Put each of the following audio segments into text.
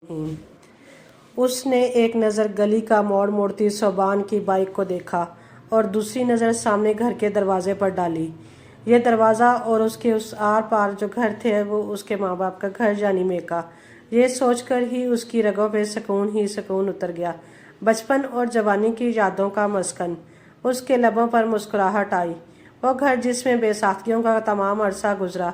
उसने एक नज़र गली का मोड़ मोड़ती सोबान की बाइक को देखा और दूसरी नज़र सामने घर के दरवाजे पर डाली। यह दरवाज़ा और उसके उस आर पार जो घर थे वो उसके माँ बाप का घर यानी मेका। ये सोचकर ही उसकी रगों पे सुकून ही सुकून उतर गया। बचपन और जवानी की यादों का मस्कन। उसके लबों पर मुस्कुराहट आई। वो घर जिसमें बेसाखियों का तमाम अरसा गुजरा।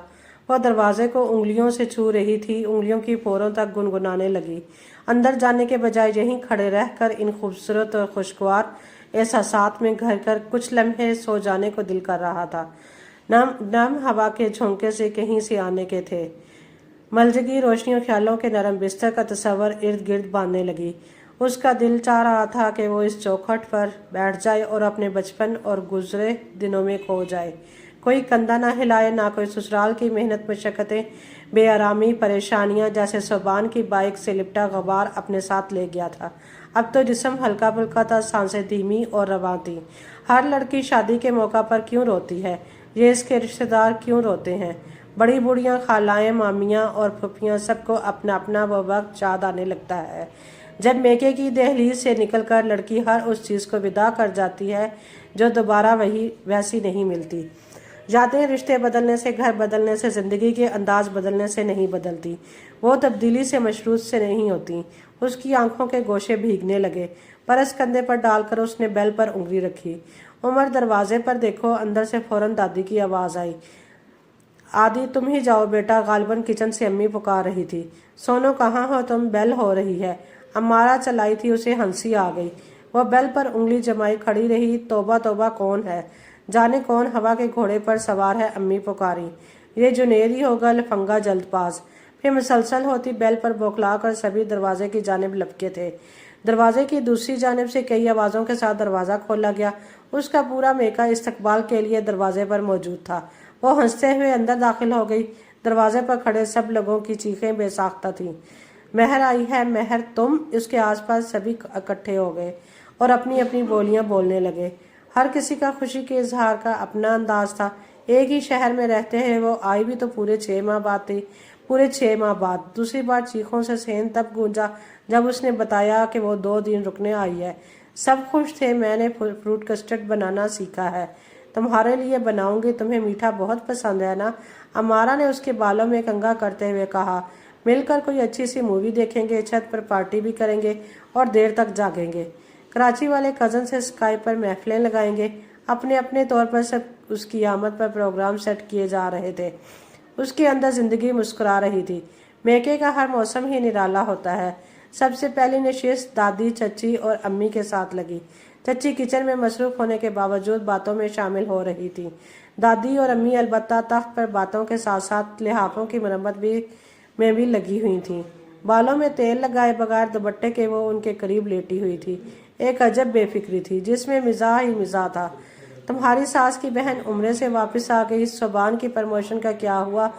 वह दरवाजे को उंगलियों से छू रही थी, उंगलियों की पोरों तक गुनगुनाने लगी। अंदर जाने के बजाय यहीं खड़े रहकर इन खूबसूरत और खुशगवार एहसासात में घर कर कुछ लम्हे सो जाने को दिल कर रहा था। नम नम हवा के झोंके से कहीं से आने के थे। मलजगी रोशनियों ख्यालों के नरम बिस्तर का तस्वर इर्द गिर्द बांधने लगी। उसका दिल चाह रहा था कि वो इस चौखट पर बैठ जाए और अपने बचपन और गुजरे दिनों में खो जाए। कोई कंधा ना हिलाए, ना कोई ससुराल की मेहनत मशक्कतें, बेआरामी, परेशानियां जैसे सोबान की बाइक से लिपटा गुबार अपने साथ ले गया था। अब तो जिस्म हल्का फुल्का था, सांसें धीमी और रवां थी। हर लड़की शादी के मौका पर क्यों रोती है? ये इसके रिश्तेदार क्यों रोते हैं? बड़ी बूढ़ियां, खालाएं, मामियां और फुफियां, सबको अपना अपना वो वक्त याद आने लगता है जब मेके की दहलीज से निकलकर लड़की हर उस चीज़ को विदा कर जाती है जो दोबारा वैसी नहीं मिलती। यादें रिश्ते बदलने से, घर बदलने से, ज़िंदगी के अंदाज बदलने से नहीं बदलती। वो तब्दीली से मशरूत से नहीं होती। उसकी आंखों के गोशे भीगने लगे। परस कंधे पर डालकर उसने बेल पर उंगली रखी। उमर, दरवाजे पर देखो। अंदर से फौरन दादी की आवाज़ आई। आदि, तुम ही जाओ बेटा। गालिबन किचन से अम्मी पुकार रही थी। सोनो, कहाँ हो तुम? बेल हो रही है। अम्मारा चलाई थी, उसे हंसी आ गई। वह बेल पर उंगली जमाई खड़ी रही। तौबा तौबा, कौन है? जाने कौन हवा के घोड़े पर सवार है? अम्मी पुकारी। ये जुनेद ही होगा, लफंगा जल्दबाज। फिर मुसलसल होती बेल पर बौखला कर सभी दरवाजे की जानिब लपके थे। दरवाजे की दूसरी जानिब से कई आवाज़ों के साथ दरवाज़ा खोला गया। उसका पूरा मेका इस्तकबाल के लिए दरवाजे पर मौजूद था। वो हंसते हुए अंदर दाखिल हो गई। दरवाजे पर खड़े सब लोगों की चीखें बेसाख्ता थीं। महर आई है, महर तुम। उसके आसपास सभी इकट्ठे हो गए और अपनी अपनी बोलियां बोलने लगे। हर किसी का खुशी के इजहार का अपना अंदाज था। एक ही शहर में रहते हैं। वो आई भी तो पूरे 6 माह बाद थी। पूरे 6 माह बाद। दूसरी बार चीखों से सहन तब गूंजा जब उसने बताया कि वो 2 दिन रुकने आई है। सब खुश थे। मैंने फ्रूट कस्टर्ड बनाना सीखा है, तुम्हारे लिए बनाऊंगी। तुम्हें मीठा बहुत पसंद है ना? अमारा ने उसके बालों में कंघा करते हुए कहा। मिलकर कोई अच्छी सी मूवी देखेंगे, छत पर पार्टी भी करेंगे और देर तक जागेंगे। कराची वाले कज़न से स्काइप पर महफिलें लगाएंगे। अपने अपने तौर पर सब उसकी आमद पर प्रोग्राम सेट किए जा रहे थे। उसके अंदर जिंदगी मुस्कुरा रही थी। मेके का हर मौसम ही निराला होता है। सबसे पहली नशिस्त दादी, चची और अम्मी के साथ लगी। चची किचन में मसरूफ होने के बावजूद बातों में शामिल हो रही थी। दादी और अम्मी अलबत्ता तख्त पर बातों के साथ साथ लिहाफों की मरम्मत में भी लगी हुई थी। बालों में तेल लगाए बगैर दुपट्टे के वो उनके करीब लेटी हुई थी। एक अजब बेफिक्री थी जिसमें मिजाह ही मिजाह था। तुम्हारी सास की बहन उम्रे से वापस आ गई। सोबान की प्रमोशन का क्या हुआ?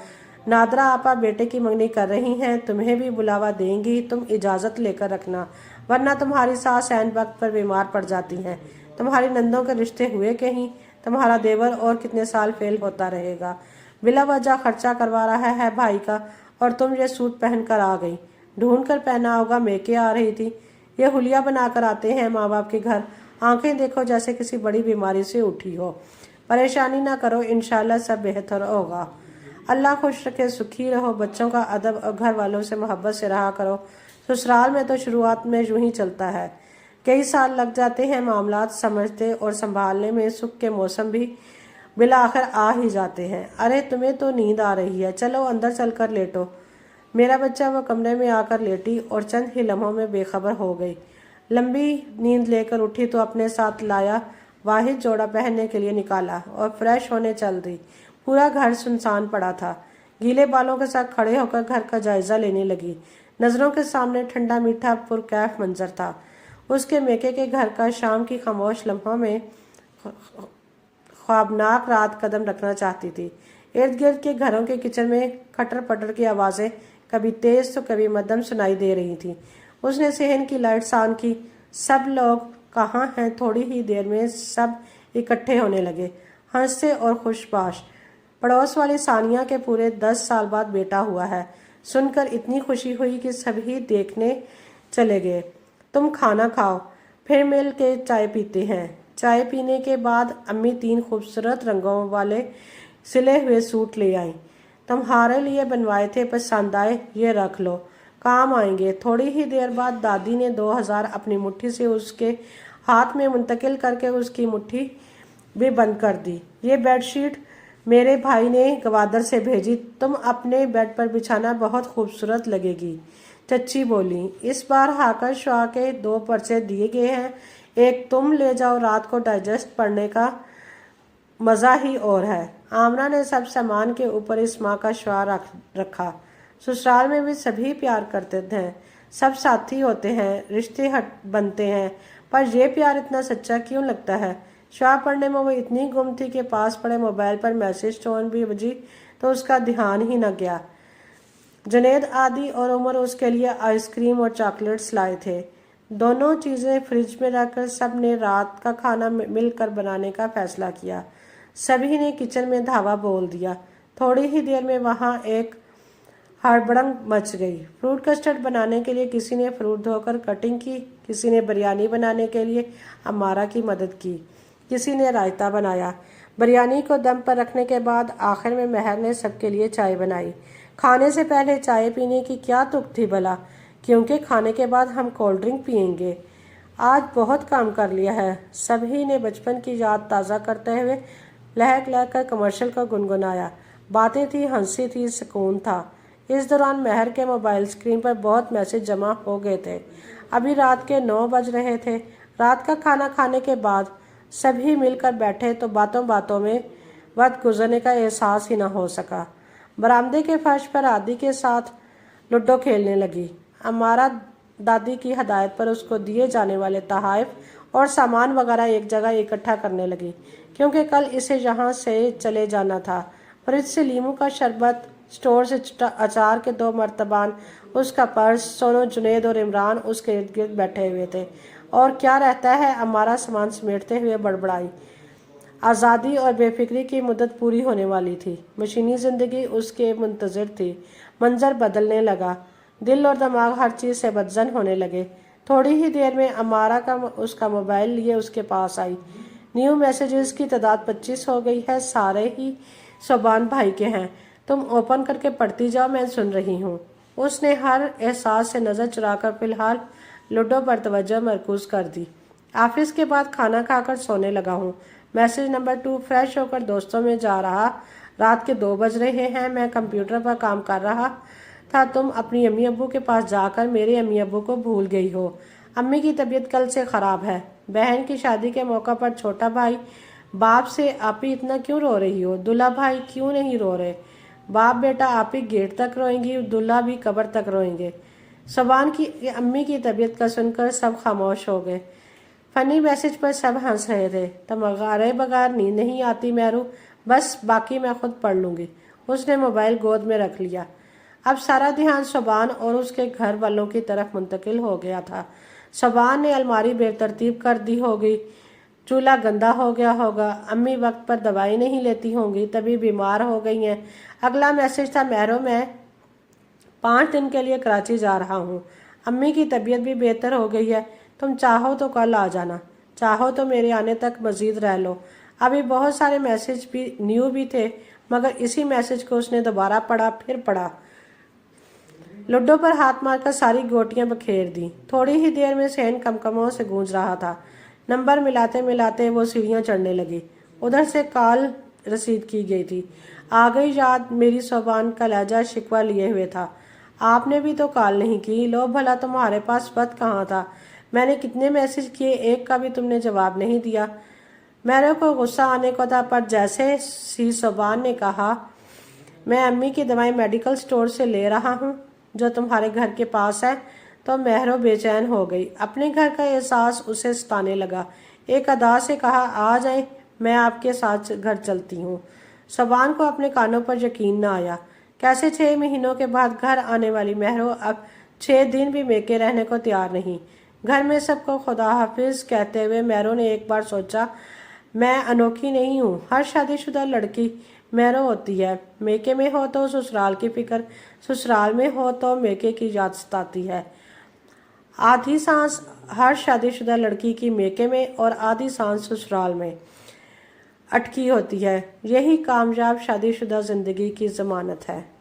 नादरा आपा बेटे की मंगनी कर रही हैं, तुम्हें भी बुलावा देंगी। तुम इजाज़त लेकर रखना, वरना तुम्हारी सास ऐन वक्त पर बीमार पड़ जाती हैं। तुम्हारी नंदों के रिश्ते हुए कहीं? तुम्हारा देवर और कितने साल फेल होता रहेगा? बिला वजह खर्चा करवा रहा है भाई का, और तुम ये सूट पहन कर आ गई। ढूंढ कर पहना होगा, मेके आ रही थी। ये हुलिया बनाकर आते हैं माँ बाप के घर। आंखें देखो जैसे किसी बड़ी बीमारी से उठी हो। परेशानी ना करो, इंशाल्लाह सब बेहतर होगा। अल्लाह खुश रखे, सुखी रहो। बच्चों का अदब और घर वालों से मोहब्बत से रहा करो। ससुराल में तो शुरुआत में यूं ही चलता है। कई साल लग जाते हैं मामलात समझते और संभालने में। सुख के मौसम भी बिला आखिर आ ही जाते हैं। अरे तुम्हें तो नींद आ रही है, चलो अंदर चलकर लेटो। मेरा बच्चा वो कमरे में आकर लेटी और चंद ही लम्हों में बेखबर हो गई। लंबी नींद लेकर उठी तो अपने साथ लाया वाहिद जोड़ा पहनने के लिए निकाला और फ्रेश होने चल दी। पूरा घर सुनसान पड़ा था। गीले बालों के साथ खड़े होकर घर का जायजा लेने लगी। नजरों के सामने ठंडा मीठा पुरकैफ मंजर था। उसके मेके के घर का शाम की खामोश लम्हों में ख्वाबनाक रात कदम रखना चाहती थी। इर्द गिर्द के घरों के किचन में खटर पटर की आवाज़ें कभी तेज तो कभी मध्यम सुनाई दे रही थी। उसने सहन की लाइट्स ऑन की। सब लोग कहाँ हैं? थोड़ी ही देर में सब इकट्ठे होने लगे, हंसते और खुशबाश। पड़ोस वाली सानिया के पूरे 10 साल बाद बेटा हुआ है। सुनकर इतनी खुशी हुई कि सभी देखने चले गए। तुम खाना खाओ, फिर मिल के चाय पीते हैं। चाय पीने के बाद अम्मी 3 खूबसूरत रंगों वाले सिले हुए सूट ले आई। तुम्हारे लिए बनवाए थे, पसंद आए, ये रख लो, काम आएंगे। थोड़ी ही देर बाद दादी ने 2000 अपनी मुट्ठी से उसके हाथ में मुंतकिल करके उसकी मुट्ठी भी बंद कर दी। ये बेडशीट मेरे भाई ने गवादर से भेजी, तुम अपने बेड पर बिछाना, बहुत खूबसूरत लगेगी। चच्ची बोली, इस बार हाकर शाह के 2 पर्चे दिए गए हैं, एक तुम ले जाओ, रात को डाइजेस्ट पढ़ने का मज़ा ही और है। आमना ने सब सामान के ऊपर इस माँ का श्वार रखा। ससुराल में भी सभी प्यार करते थे, सब साथी होते हैं, रिश्ते हट बनते हैं, पर यह प्यार इतना सच्चा क्यों लगता है। श्वार पढ़ने में वो इतनी गुम थी कि पास पड़े मोबाइल पर मैसेज टोन भी बजी तो उसका ध्यान ही न गया। जुनैद, आदि और उमर उसके लिए आइसक्रीम और चॉकलेट्स लाए थे। दोनों चीज़ें फ्रिज में रखकर सब ने रात का खाना मिलकर बनाने का फैसला किया। सभी ने किचन में धावा बोल दिया। थोड़ी ही देर में वहाँ एक हड़बड़ंग मच गई। फ्रूट कस्टर्ड बनाने के लिए किसी ने फ्रूट धोकर कटिंग की, किसी ने बिरयानी बनाने के लिए अमारा की मदद की, किसी ने रायता बनाया। बिरयानी को दम पर रखने के बाद आखिर में महर ने सबके लिए चाय बनाई। खाने से पहले चाय पीने की क्या तुक थी भला, क्योंकि खाने के बाद हम कोल्ड ड्रिंक पियेंगे। आज बहुत काम कर लिया है। सभी ने बचपन की याद ताज़ा करते हुए लहक लहक कर कमर्शियल को गुनगुनाया। बातें थी, हंसी थी, सुकून था। इस दौरान महर के मोबाइल स्क्रीन पर बहुत मैसेज जमा हो गए थे। अभी रात के 9 बज रहे थे। रात का खाना खाने के बाद सभी मिलकर बैठे तो बातों बातों में वक्त गुजरने का एहसास ही न हो सका। बरामदे के फर्श पर आदि के साथ लूडो खेलने लगी। अमारा दादी की हदायत पर उसको दिए जाने वाले तोहफ़े और सामान वगैरह एक जगह इकट्ठा करने लगी, क्योंकि कल इसे यहाँ से चले जाना था। फ्रिज से लीमू का शरबत, स्टोर से अचार के 2 मर्तबान, उसका पर्स। सोनू, जुनैद और इमरान उसके इर्द गिर्द बैठे हुए थे। और क्या रहता है, हमारा सामान समेटते हुए बड़बड़ाई। आज़ादी और बेफिक्री की मुद्दत पूरी होने वाली थी। मशीनी ज़िंदगी उसके मुंतज़िर थी। मंजर बदलने लगा। दिल और दिमाग हर चीज़ से बदजन होने लगे। थोड़ी ही देर में अमारा का उसका मोबाइल लिए उसके पास आई। न्यू मैसेजेस की तादाद 25 हो गई है, सारे ही सोबान भाई के हैं। तुम ओपन करके पढ़ती जाओ, मैं सुन रही हूँ। उसने हर एहसास से नज़र चुराकर फिलहाल लूडो पर तवज्जो मरकूज कर दी। ऑफिस के बाद खाना खाकर सोने लगा हूँ। मैसेज नंबर 2, फ्रेश होकर दोस्तों में जा रहा। रात के 2 बज रहे हैं, मैं कंप्यूटर पर काम कर रहा था। तुम अपनी अम्मी अब्बू के पास जाकर मेरे अम्मी अब्बू को भूल गई हो। अम्मी की तबीयत कल से ख़राब है। बहन की शादी के मौका पर छोटा भाई बाप से, आप ही इतना क्यों रो रही हो? दूल्हा भाई क्यों नहीं रो रहे? बाप बेटा आप ही गेट तक रोएंगी, दूल्हा भी कब्र तक रोएंगे। सबान की अम्मी की तबीयत का सुनकर सब खामोश हो गए। फनी मैसेज पर सब हंस रहे थे। तुम्हारे बगैर नींद नहीं आती मेहरू, बस बाकी मैं खुद पढ़ लूँगी। उसने मोबाइल गोद में रख लिया। अब सारा ध्यान सोबान और उसके घर वालों की तरफ मुंतकिल हो गया था। सोबान ने अलमारी बेतरतीब कर दी होगी, चूल्हा गंदा हो गया होगा, अम्मी वक्त पर दवाई नहीं लेती होंगी, तभी बीमार हो गई हैं। अगला मैसेज था, महरो मैं 5 दिन के लिए कराची जा रहा हूँ। अम्मी की तबीयत भी बेहतर हो गई है। तुम चाहो तो कल आ जाना, चाहो तो मेरे आने तक मजीद रह लो। अभी बहुत सारे मैसेज भी न्यू भी थे, मगर इसी मैसेज को उसने दोबारा पढ़ा, फिर पढ़ा। लूडो पर हाथ मारकर सारी गोटियां बखेर दी। थोड़ी ही देर में सहन कमकमों से गूंज रहा था। नंबर मिलाते मिलाते वो सीढ़ियां चढ़ने लगी। उधर से कॉल रसीद की गई थी। आ गई याद, मेरी सोबान का लहजा शिकवा लिए हुए था। आपने भी तो कॉल नहीं की। लो भला तुम्हारे पास वक्त कहाँ था? मैंने कितने मैसेज किए, एक का भी तुमने जवाब नहीं दिया। मेरे को गुस्सा आने को था, पर जैसे सी सोबान ने कहा, मैं अम्मी की दवाई मेडिकल स्टोर से ले रहा हूँ जो तुम्हारे घर के पास है, तो महरो बेचैन हो गई। अपने घर का एहसास उसे सताने लगा। एक अदा से कहा, आ जाए, मैं आपके साथ घर चलती हूँ। सोबान को अपने कानों पर यकीन न आया। कैसे 6 महीनों के बाद घर आने वाली महरो अब 6 दिन भी मेके रहने को तैयार नहीं। घर में सबको खुदा हाफिज कहते हुए महरो ने एक बार सोचा, मैं अनोखी नहीं हूँ। हर शादीशुदा लड़की मैरो होती है। मेके में हो तो ससुराल की फिक्र, ससुराल में हो तो मेके की याद सताती है। आधी सांस हर शादीशुदा लड़की की मेके में और आधी सांस ससुराल में अटकी होती है। यही कामयाब शादीशुदा जिंदगी की जमानत है।